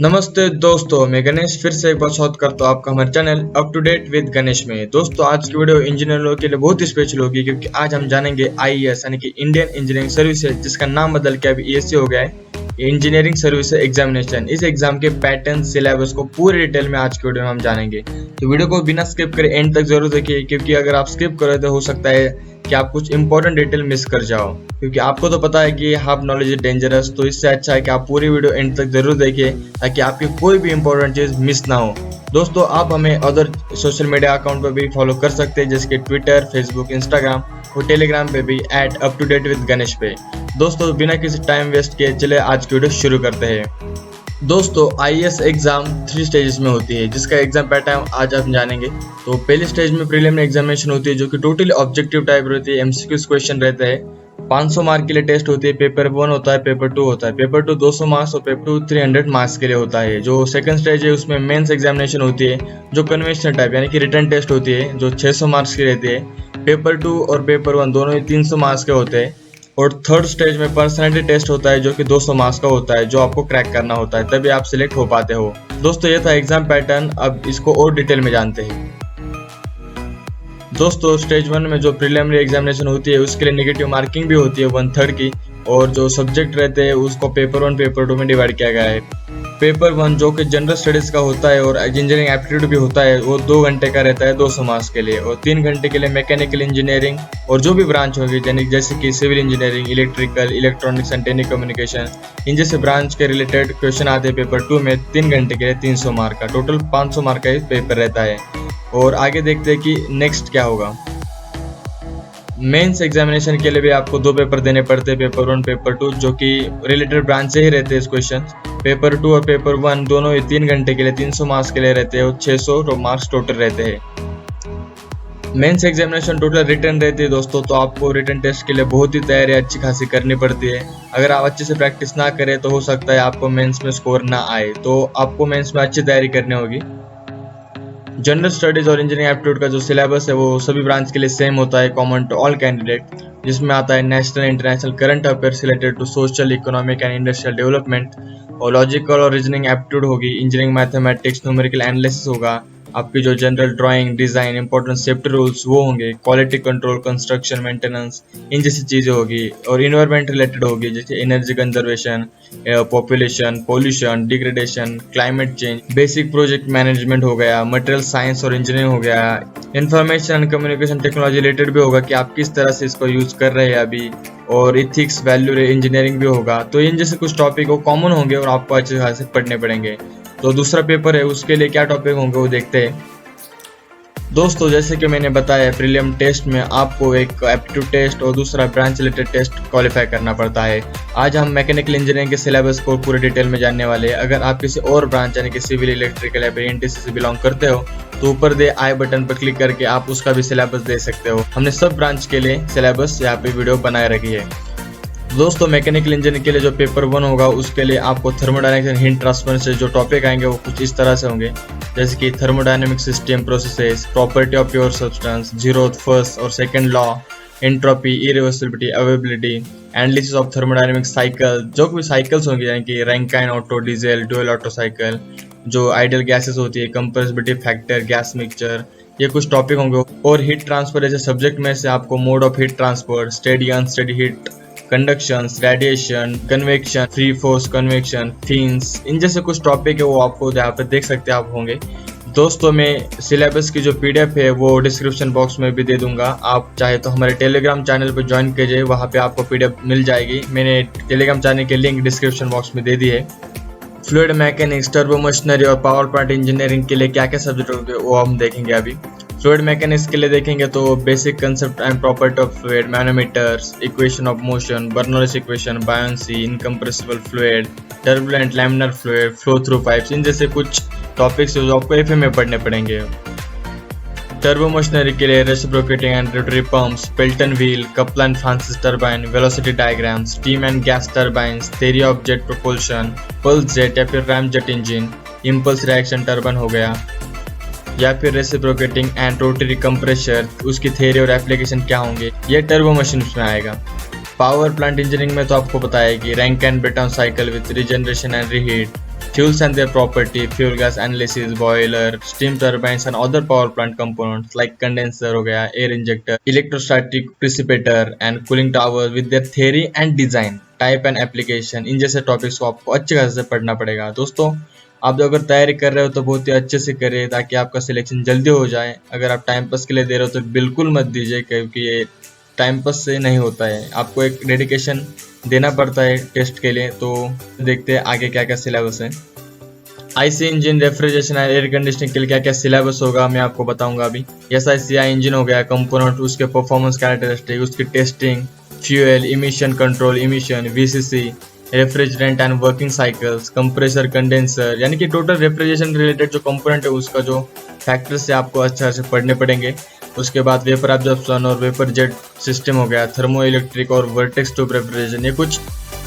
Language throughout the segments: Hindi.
नमस्ते दोस्तों, मैं गणेश फिर से एक बार स्वागत करता हूँ आपका हमारे channel up to date with Ganesh में। दोस्तों, आज की वीडियो इंजीनियरों के लिए बहुत ही स्पेशल होगी क्योंकि आज हम जानेंगे आईएएस यानी कि इंडियन इंजीनियरिंग सर्विसेज, जिसका नाम बदल के अभी ईएससी हो गया है, इंजीनियरिंग सर्विस एग्जामिनेशन। इस एग्जाम के पैटर्न, सिलेबस को पूरे डिटेल में आज की वीडियो में हम जानेंगे। तो वीडियो को बिना स्किप करे एंड तक जरूर देखिए, क्योंकि अगर आप स्किप करें तो हो सकता है कि आप कुछ इंपॉर्टेंट डिटेल मिस कर जाओ, क्योंकि आपको तो पता है कि हाफ नॉलेज इज डेंजरस। तो इससे अच्छा है कि आप पूरी वीडियो एंड तक जरूर देखिए ताकि आपकी कोई भी इंपॉर्टेंट चीज मिस ना हो। दोस्तों, आप हमें अदर सोशल मीडिया अकाउंट पर भी फॉलो कर सकते हैं, जैसे कि ट्विटर, फेसबुक, इंस्टाग्राम और टेलीग्राम पे भी @uptodatewithganesh पे। दोस्तों, बिना किसी टाइम वेस्ट किए चले आज की वीडियो शुरू करते हैं। दोस्तों, आईएएस एग्जाम 3 स्टेजेस में होती है, जिसका एग्जाम पैटर्न आज हम जानेंगे। तो पहले स्टेज में प्रीलिमिनरी एग्जामिनेशन होती है, जो कि टोटली ऑब्जेक्टिव टाइप रहती है। एमसीक्यूज क्वेश्चन रहते हैं। 500 मार्क के लिए टेस्ट होती है। पेपर 1 होता है, पेपर 2 होता है। पेपर 2 200 मार्क्स और पेपर 2 300 मार्क्स के लिए होता है। जो सेकंड स्टेज है उसमें मेंस एग्जामिनेशन होती है, जो कन्वेंशनल टाइप यानी कि रिटन टेस्ट होती है, जो 600 मार्क्स की रहती है। पेपर 2 और पेपर 1 दोनों ही 300 मार्क्स के होते हैं। और थर्ड स्टेज में पर्सनैलिटी टेस्ट होता है, जो कि 200 मार्क्स का होता है, जो आपको क्रैक करना होता है, तभी आप सिलेक्ट हो पाते हो। दोस्तों, ये था एग्जाम पैटर्न। अब इसको और डिटेल में जानते हैं। दोस्तों, स्टेज 1 में जो प्रीलिमिनरी एग्जामिनेशन होती है उसके लिए नेगेटिव मार्किंग भी होती है 1/3 की, और जो सब्जेक्ट रहते हैं उसको पेपर 1 पेपर 2 में डिवाइड किया गया है। पेपर 1 जो कि जनरल स्टडीज का होता है और इंजीनियरिंग एप्टीट्यूड भी होता है, वो 2 घंटे का रहता है 200 मार्क्स के लिए, और 3 घंटे के लिए मैकेनिकल इंजीनियरिंग और जो भी ब्रांच होगी, जैसे कि civil engineering, electrical, electronics and telecommunication, इन जैसे ब्रांच के रिलेटेड क्वेश्चन आते हैं पेपर 2 में। 3 घंटे के लिए 300 मार्क का, टोटल 500 मार्क का पेपर रहता है। और आगे देखते हैं कि नेक्स्ट क्या होगा। मेंस एग्जामिनेशन के लिए भी आपको 2 पेपर देने पड़ते हैं, पेपर 1 पेपर 2, जो कि रिलेटेड ब्रांच से ही रहते हैं क्वेश्चन। पेपर 2 और पेपर 1 दोनों ही 3 घंटे के लिए 300 मार्क्स के लिए रहते हैं और 600 मार्क्स टोटल रहते हैं। मेंस एग्जामिनेशन टोटल रिटर्न रहती है दोस्तों, तो आपको रिटर्न टेस्ट के लिए बहुत ही तैयारी अच्छी खासी करनी पड़ती है। अगर आप अच्छे से प्रैक्टिस ना करें तो हो सकता है आपको मेंस में स्कोर ना आए, तो आपको मेंस में अच्छी तैयारी करनी होगी। जनरल स्टडीज और इंजीनियरिंग एप्टीट्यूड का जो सिलेबस है वो सभी ब्रांच के लिए सेम होता है, कॉमन टू ऑल कैंडिडेट, जिसमें आता है national international current affairs related to social, economic and industrial development, और लॉजिकल और रीजनिंग एप्टीट्यूड होगी, इंजीनियरिंग मैथमेटिक्स, न्यूमेरिकल एनालिसिस होगा, आपकी जो general drawing, design, important safety rules वो होंगे, क्वालिटी कंट्रोल, कंस्ट्रक्शन, मेंटेनेंस, इन जैसी चीजें होगी, और इन्वायरमेंट रिलेटेड होगी, जैसे energy conservation, population, pollution, degradation, climate change, basic project management हो गया, मटेरियल साइंस और इंजीनियरिंग हो गया, information and communication technology related भी होगा कि आप किस तरह से इसको यूज कर रहे हैं अभी, और इथिक्स, वैल्यू इंजीनियरिंग भी होगा। तो इन जैसे कुछ टॉपिक वो कॉमन होंगे और आपको अच्छे खासे पढ़ने पड़ेंगे। तो दूसरा पेपर है, उसके लिए क्या टॉपिक होंगे वो देखते हैं। दोस्तों, जैसे कि मैंने बताया, प्रीलिम टेस्ट में आपको एक एप्टीट्यूड टेस्ट और दूसरा ब्रांच रिलेटेड टेस्ट क्वालिफाई करना पड़ता है। आज हम मैकेनिकल इंजीनियरिंग के सिलेबस को पूरे डिटेल में जानने वाले हैं। अगर आप किसी और ब्रांच यानी कि सिविल, इलेक्ट्रिकल या एनटीसी से बिलोंग करते हो तो ऊपर दे आई बटन पर क्लिक करके आप उसका भी सिलेबस दे सकते हो। हमने सब ब्रांच के लिए सिलेबस यहाँ पे वीडियो बनाए रखी है। दोस्तों, मैकेनिकल इंजीनियरिंग के लिए जो पेपर 1 होगा उसके लिए आपको थर्मोडायनेमिक्स एंड हीट ट्रांसफर से जो टॉपिक आएंगे वो कुछ इस तरह से होंगे, जैसे कि thermodynamic system processes, property of pure substance, zeroth first और second law, entropy, irreversibility, availability, analysis of thermodynamic cycle, जो भी साइकिल्स होंगे यानी कि Rankine Otto, diesel, dual Otto cycle, जो आइडियल गैसेस होती है, कंप्रेसिबिलिटी फैक्टर, गैस मिक्सचर, ये कुछ टॉपिक होंगे। और हीट ट्रांसफर जैसे सब्जेक्ट में से आपको mode of heat transfer, steady unsteady heat, conductions, radiation, convection, free force convection, fins, इन जैसे कुछ टॉपिक है वो आपको यहाँ पे देख सकते हैं आप होंगे। दोस्तों, मैं सिलेबस की जो पीडीएफ है वो डिस्क्रिप्शन बॉक्स में भी दे दूंगा। आप चाहे तो हमारे टेलीग्राम चैनल पर ज्वाइन कीजिए, वहाँ पे आपको पीडीएफ मिल जाएगी। मैंने टेलीग्राम चैनल की लिंक डिस्क्रिप्शन बॉक्स में दे दी है। फ्लूइड मैकेनिक्स, टर्बो मशीनरी और पावर प्लांट इंजीनियरिंग के लिए क्या क्या सब्जेक्ट होंगे वो हम देखेंगे अभी। फ्लूइड मैकेनिक्स के लिए देखेंगे तो basic concept and property of fluid, manometers, equation of motion, Bernoulli's equation, buoyancy, incompressible fluid, turbulent laminar fluid, flow through pipes, इन जैसे कुछ टॉपिक्स जो आपको एफए में पढ़ने पड़ेंगे। टर्बो मशीनरी के लिए reciprocating and rotary pumps, Pelton wheel, Kaplan Francis turbine, velocity diagram, steam and gas turbines, theory of jet propulsion, pulse jet या फिर RAM jet engine, impulse reaction turbine हो गया, या फिर रेसिप्रोकेटिंग एंड रोटरी कंप्रेशर, उसकी थ्योरी और एप्लीकेशन क्या होंगे, ये टर्बो मशीन में आएगा। पावर प्लांट इंजीनियरिंग में तो आपको पता है कि Rankine Brayton cycle with regeneration and reheat, fuels and their property, fuel gas analysis, boiler, steam turbines and other power plant components like condenser हो गया, air injector, electrostatic precipitator and cooling tower with their theory and design, type and application, इन जैसे टॉपिक्स को आपको अच्छे खासे से पढ़ना पड़ेगा। दोस्तों आप जो अगर तैयारी कर रहे हो तो बहुत ही अच्छे से करिए ताकि आपका सिलेक्शन जल्दी हो जाए। अगर आप टाइम पास के लिए दे रहे हो तो बिल्कुल मत दीजिए, क्योंकि ये टाइम पास से नहीं होता है, आपको एक डेडिकेशन देना पड़ता है टेस्ट के लिए। तो देखते हैं आगे क्या क्या सिलेबस है। IC engine, refrigeration and air conditioning के लिए क्या क्या सिलेबस होगा मैं आपको बताऊंगा अभी। एसआईसीआई इंजन हो गया, कंपोनेंट, उसके परफॉर्मेंस कैरेक्टरिस्टिक, उसकी testing, fuel, emission control, emission, VCC, refrigerant and working cycles, compressor, condenser, यानी कि टोटल रेफ्रिजरेशन रिलेटेड जो कंपोनेंट है उसका जो फैक्टर्स से आपको अच्छा से पढ़ने पड़ेंगे। उसके बाद वेपर एब्जॉर्प्शन और वेपर जेट सिस्टम हो गया, थर्मो इलेक्ट्रिक और वर्टेक्स ट्यूब रेफ्रिजरेशन, ये कुछ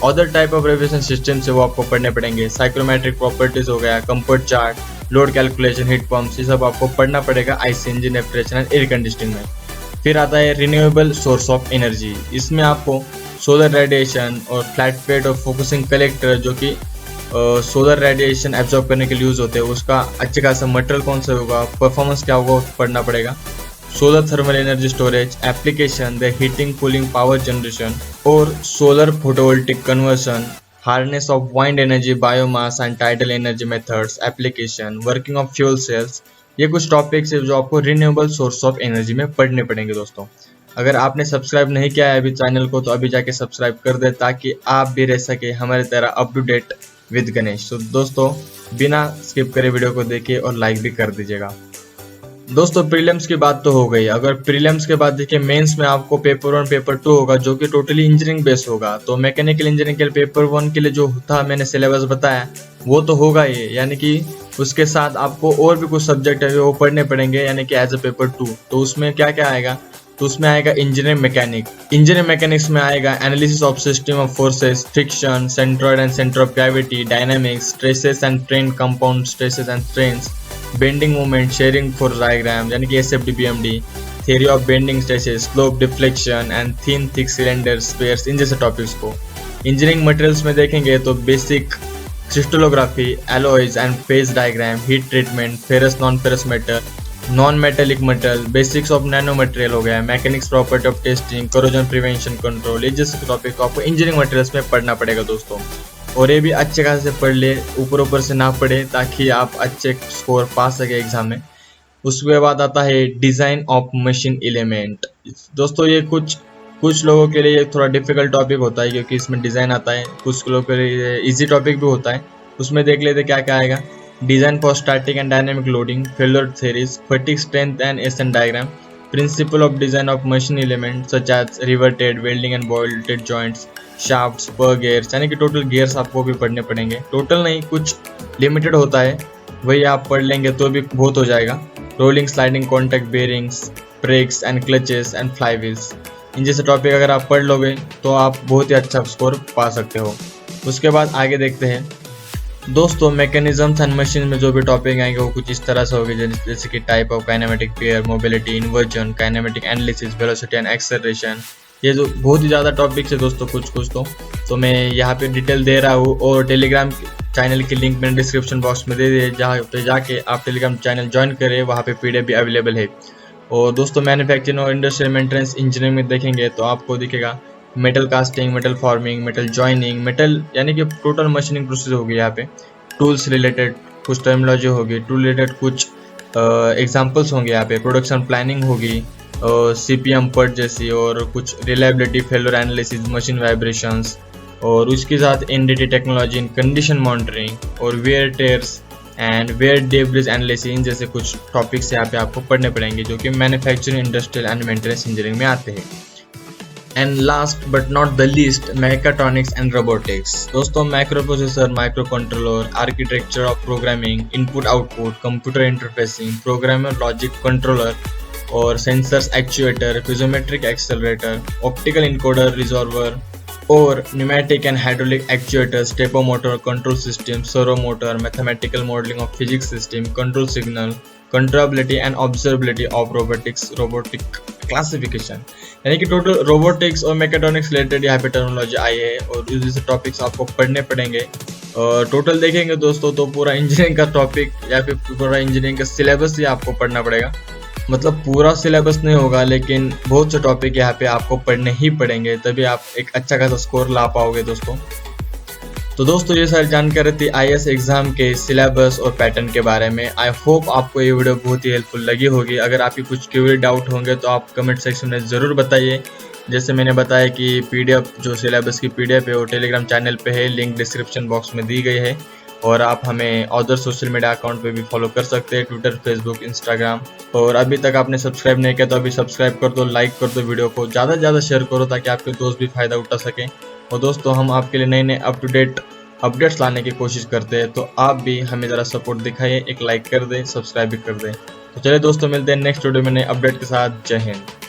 other type of refrigeration system से वो आपको पढ़ने पड़ेंगे। साइक्रोमेट्रिक प्रॉपर्टीज हो गया, comfort chart, load calculation, heat pumps, ये सब आपको पढ़ना पड़ेगा IC engine, refrigeration and air conditioning में। फिर आता है रिन्यूएबल सोर्स ऑफ एनर्जी, इसमें आपको सोलर रेडिएशन और फ्लैट प्लेट और फोकसिंग कलेक्टर जो कि सोलर रेडिएशन एब्जॉर्ब करने के लिए यूज होते हैं, उसका अच्छे खासा मटेरियल कौन सा होगा, परफॉर्मेंस क्या होगा पढ़ना पड़ेगा। Solar thermal energy storage, application, the heating cooling power generation और solar photovoltaic conversion, harness of wind energy, biomass and tidal energy methods, application, working of fuel cells, ये कुछ टॉपिक्स है जो आपको रिन्यूएबल सोर्स ऑफ एनर्जी में पढ़ने पड़ेंगे। दोस्तों अगर आपने सब्सक्राइब नहीं किया है अभी चैनल को तो अभी जाके सब्सक्राइब कर दे ताकि आप भी रह सके हमारे तरह up to date with Ganesh. तो दोस्तों बिना स्किप करे वीडियो को देखिए और लाइक भी कर दीजिएगा। दोस्तों प्रीलिम्स की बात तो हो गई, अगर प्रीलिम्स के बाद देखिए मेंस में आपको पेपर 1 पेपर 2 होगा जो कि टोटली इंजीनियरिंग बेस होगा। तो मैकेनिकल इंजीनियरिंग के लिए पेपर 1 के लिए जो था मैंने सिलेबस बताया वो तो होगा ही, यानी कि उसके साथ आपको और भी कुछ सब्जेक्ट है वो पढ़ने पड़ेंगे, यानी कि एज अ पेपर 2। तो उसमें क्या क्या आएगा, तो उसमें आएगा इंजीनियरिंग मैकेनिक, इंजीनियरिंग मैकेनिक्स में आएगा analysis of system of forces, friction, centroid and centre of gravity, dynamics, stresses and strain, compound stresses and strains, bending movement, shearing force diagram यानी कि SFD BMD, theory of bending stresses, slope, deflection and thin thick cylinder spheres, इन जैसे टॉपिक्स को। इंजीनियरिंग मटेरियल्स में देखेंगे तो basic crystallography, alloys and phase diagram, heat treatment, ferrous non ferrous metal, non metallic metal, basics of nano material हो गया, mechanics property of testing, corrosion prevention control, ये जैसे टॉपिक को आपको इंजीनियरिंग मटेरियल्स में पढ़ना पड़ेगा दोस्तों। और ये भी अच्छे खासे पढ़ ले, ऊपर से ना पढ़े ताकि आप अच्छे स्कोर पा सके एग्जाम में। उसके बाद आता है डिज़ाइन ऑफ मशीन एलिमेंट। दोस्तों ये कुछ लोगों के लिए थोड़ा डिफिकल्ट टॉपिक होता है क्योंकि इसमें डिज़ाइन आता है, कुछ लोगों के लिए इजी टॉपिक भी होता है। उसमें देख लेते क्या क्या आएगा, design for static and dynamic loading, failure theories, fatigue strength and SN diagram, principle of design of machine element such as riveted, welding and bolted joints, shafts, spur gears, यानी कि टोटल गियर्स आपको भी पढ़ने पड़ेंगे। टोटल नहीं, कुछ लिमिटेड होता है, वही आप पढ़ लेंगे तो भी बहुत हो जाएगा। Rolling, sliding, contact bearings, brakes and clutches and flywheels, इन जैसे टॉपिक अगर आप पढ़ लोगे तो आप बहुत ही अच्छा स्कोर पा सकते हो। उसके बाद आगे देखते हैं दोस्तों मैकेनिज्म्स एंड मशीन में जो भी टॉपिक आएंगे वो कुछ इस तरह से होगी, जैसे कि type of kinematic pair, mobility, inversion, kinematic analysis, velocity and acceleration, ये जो बहुत ही ज़्यादा टॉपिक्स है दोस्तों कुछ तो मैं यहाँ पे डिटेल दे रहा हूँ। और टेलीग्राम चैनल की लिंक मैंने डिस्क्रिप्शन बॉक्स में दे दी है, जहाँ पे जाके आप टेलीग्राम चैनल ज्वाइन करें, वहाँ पे PDF भी अवेलेबल है। और दोस्तों मैन्युफैक्चरिंग और इंडस्ट्रियल मेंटेनेंस इंजीनियरिंग में देखेंगे तो आपको दिखेगा metal casting, metal forming, metal joining, metal यानी कि टोटल मशीनिंग प्रोसेस होगी। यहाँ पे टूल्स रिलेटेड कुछ टर्मिनोलॉजी होगी, टूल रिलेटेड कुछ एग्जांपल्स होंगे, यहाँ पे प्रोडक्शन प्लानिंग होगी, CPM पर्ट जैसी, और कुछ reliability, failure analysis, machine vibrations, और उसके साथ NDT technology in condition monitoring और wear tears and wear debris analysis, जैसे कुछ टॉपिक्स यहाँ पे आपको पढ़ने पड़ेंगे जो कि manufacturing, industrial and maintenance engineering में आते हैं। And last but not the least mechatronics and robotics. दोस्तों microprocessor, microcontroller, architecture of programming, input output, computer interfacing, programmer logic controller और sensors, actuator, piezometric accelerator, optical encoder, resolver, और pneumatic and hydraulic actuators, stepper motor, control system, servo motor, mathematical modelling of physics system, control signal, controllability and observability of robotic classification. यानी कि टोटल रोबोटिक्स और मैकेट्रॉनिक्स रिलेटेड यहाँ पे टर्मिनोलॉजी आई है और जैसे टॉपिक्स आपको पढ़ने पड़ेंगे। और टोटल देखेंगे दोस्तों तो पूरा इंजीनियरिंग का टॉपिक या फिर पूरा इंजीनियरिंग का सिलेबस ही आपको पढ़ना पड़ेगा। मतलब पूरा सिलेबस नहीं होगा, लेकिन बहुत से टॉपिक यहाँ पे आपको पढ़ने ही पड़ेंगे, तभी आप एक अच्छा खासा स्कोर ला पाओगे दोस्तों। तो दोस्तों ये सारी जानकारी थी IAS एग्जाम के सिलेबस और पैटर्न के बारे में। आई होप आपको ये वीडियो बहुत ही हेल्पफुल लगी होगी। अगर आपकी कुछ क्वेरी डाउट होंगे तो आप कमेंट सेक्शन में ज़रूर बताइए। जैसे मैंने बताया कि PDF जो सिलेबस की PDF है वो टेलीग्राम चैनल पे है, लिंक डिस्क्रिप्शन बॉक्स में दी गई है। और आप हमें अदर सोशल मीडिया अकाउंट पे भी फॉलो कर सकते हैं, ट्विटर, फेसबुक, इंस्टाग्राम। और अभी तक आपने सब्सक्राइब नहीं किया तो अभी सब्सक्राइब कर दो, लाइक कर दो, वीडियो को ज़्यादा से ज़्यादा शेयर करो ताकि आपके दोस्त भी फ़ायदा उठा सकें। और दोस्तों हम आपके लिए नए नए अप टू डेट अपडेट्स लाने की कोशिश करते हैं, तो आप भी हमें ज़रा सपोर्ट दिखाइए, एक लाइक कर दें, सब्सक्राइब भी कर दें। तो चलिए दोस्तों मिलते हैं नेक्स्ट वीडियो में नए अपडेट के साथ। जय हिंद।